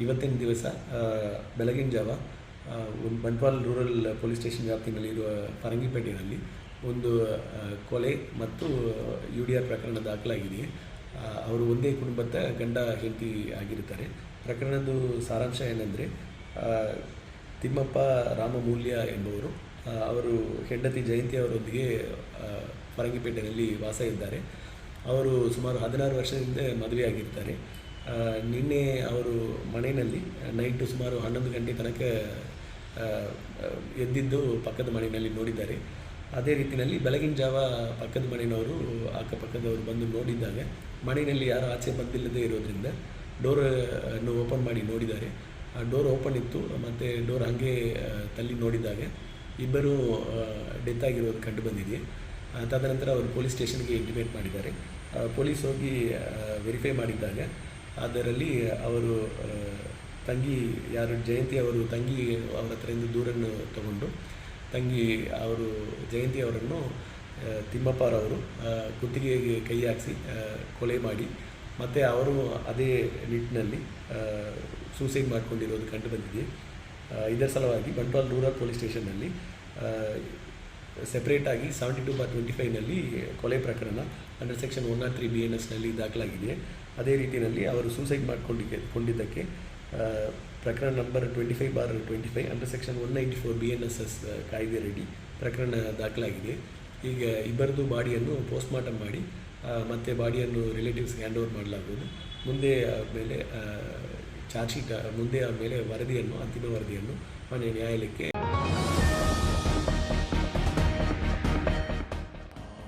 ಇವತ್ತಿನ ದಿವಸ ಬೆಳಗಿನ ಜಾವ ಒಂದು ಬಂಟ್ವಾಳ ರೂರಲ್ ಪೊಲೀಸ್ ಸ್ಟೇಷನ್ ವ್ಯಾಪ್ತಿಯಲ್ಲಿರುವ ಫರಂಗಿಪೇಟೆಯಲ್ಲಿ ಒಂದು ಕೊಲೆ ಮತ್ತು UDR ಪ್ರಕರಣ ದಾಖಲಾಗಿದೆ. ಅವರು ಒಂದೇ ಕುಟುಂಬದ ಗಂಡ ಹೆಂಡತಿ ಆಗಿರ್ತಾರೆ. ಪ್ರಕರಣದ ಸಾರಾಂಶ ಏನೆಂದರೆ, ತಿಮ್ಮಪ್ಪ ರಾಮಮೂಲ್ಯ ಎಂಬುವರು ಅವರು ಹೆಂಡತಿ ಜಯಂತಿ ಅವರೊಂದಿಗೆ ಫರಂಗಿಪೇಟೆಯಲ್ಲಿ ವಾಸ ಇದ್ದಾರೆ. ಅವರು ಸುಮಾರು 16 ವರ್ಷದಿಂದ ಮದುವೆಯಾಗಿರ್ತಾರೆ. ನಿನ್ನೆ ಅವರು ಮನೆಯಲ್ಲಿ ನೈಟು ಸುಮಾರು 11 ಗಂಟೆ ತನಕ ಎದ್ದಿದ್ದು ಪಕ್ಕದ ಮನೆಯಲ್ಲಿ ನೋಡಿದ್ದಾರೆ. ಅದೇ ರೀತಿಯಲ್ಲಿ ಬೆಳಗಿನ ಜಾವ ಪಕ್ಕದ ಮನೆಯವರು ಅಕ್ಕಪಕ್ಕದವರು ಬಂದು ನೋಡಿದಾಗ ಮನೆಯಲ್ಲಿ ಯಾರು ಆಚೆ ಬಂದಿಲ್ಲದೆ ಇರೋದ್ರಿಂದ ಡೋರನ್ನು ಓಪನ್ ಮಾಡಿ ನೋಡಿದ್ದಾರೆ. ಆ ಡೋರ್ ಓಪನ್ ಇತ್ತು ಮತ್ತು ಡೋರ್ ಹಾಗೆ ತಳ್ಳಿ ನೋಡಿದಾಗ ಇಬ್ಬರು ಡೆತ್ ಆಗಿರೋದು ಕಂಡು ಬಂದಿದೆ. ತದನಂತರ ಅವರು ಪೊಲೀಸ್ ಸ್ಟೇಷನ್ಗೆ ಇಂಟಿಮೇಟ್ ಮಾಡಿದ್ದಾರೆ. ಪೊಲೀಸ್ ಹೋಗಿ ವೆರಿಫೈ ಮಾಡಿದ್ದಾಗ ಅದರಲ್ಲಿ ಅವರು ತಂಗಿ ಯಾರು ಜಯಂತಿ ಅವರು ತಂಗಿ ಅವರ ಹತ್ರದಿಂದ ದೂರನ್ನು ತಗೊಂಡು ಅವರು ಜಯಂತಿ ಅವರನ್ನು ತಿಮ್ಮಪ್ಪರವರು ಕುತ್ತಿಗೆಗೆ ಕೈ ಹಾಕಿಸಿ ಕೊಲೆ ಮಾಡಿ ಮತ್ತು ಅವರು ಅದೇ ನಿಟ್ಟಿನಲ್ಲಿ ಸೂಸೈಡ್ ಮಾಡಿಕೊಂಡಿರೋದು ಕಂಡು ಬಂದಿದೆ. ಇದರ ಸಲುವಾಗಿ ಬಂಟ್ವಾಳ ರೂರಲ್ ಪೊಲೀಸ್ ಸ್ಟೇಷನ್ನಲ್ಲಿ ಸೆಪ್ರೇಟಾಗಿ 72/25ನಲ್ಲಿ ಕೊಲೆ ಪ್ರಕರಣ ಅಂಡರ್ ಸೆಕ್ಷನ್ 103 BNSನಲ್ಲಿ ದಾಖಲಾಗಿದೆ. ಅದೇ ರೀತಿಯಲ್ಲಿ ಅವರು ಸೂಸೈಡ್ ಮಾಡಿಕೊಂಡಿದ್ದಕ್ಕೆ ಪ್ರಕರಣ ನಂಬರ್ 25/25 ಅಂಡರ್ ಸೆಕ್ಷನ್ 194 BNSS ಕಾಯ್ದೆಯಡಿ ಪ್ರಕರಣ ದಾಖಲಾಗಿದೆ. ಈಗ ಇಬ್ಬರದು ಬಾಡಿಯನ್ನು ಪೋಸ್ಟ್ಮಾರ್ಟಮ್ ಮಾಡಿ ಮತ್ತು ಬಾಡಿಯನ್ನು ರಿಲೇಟಿವ್ಸ್ಗೆ ಹ್ಯಾಂಡ್ ಓವರ್ ಮಾಡಲಾಗುವುದು. ಮುಂದೆ ಮೇಲೆ ಚಾರ್ಜ್ ಶೀಟ್ ಮುಂದೆ ಮೇಲೆ ಅಂತಿಮ ವರದಿಯನ್ನು ಮಾನ್ಯ ನ್ಯಾಯಾಲಯಕ್ಕೆ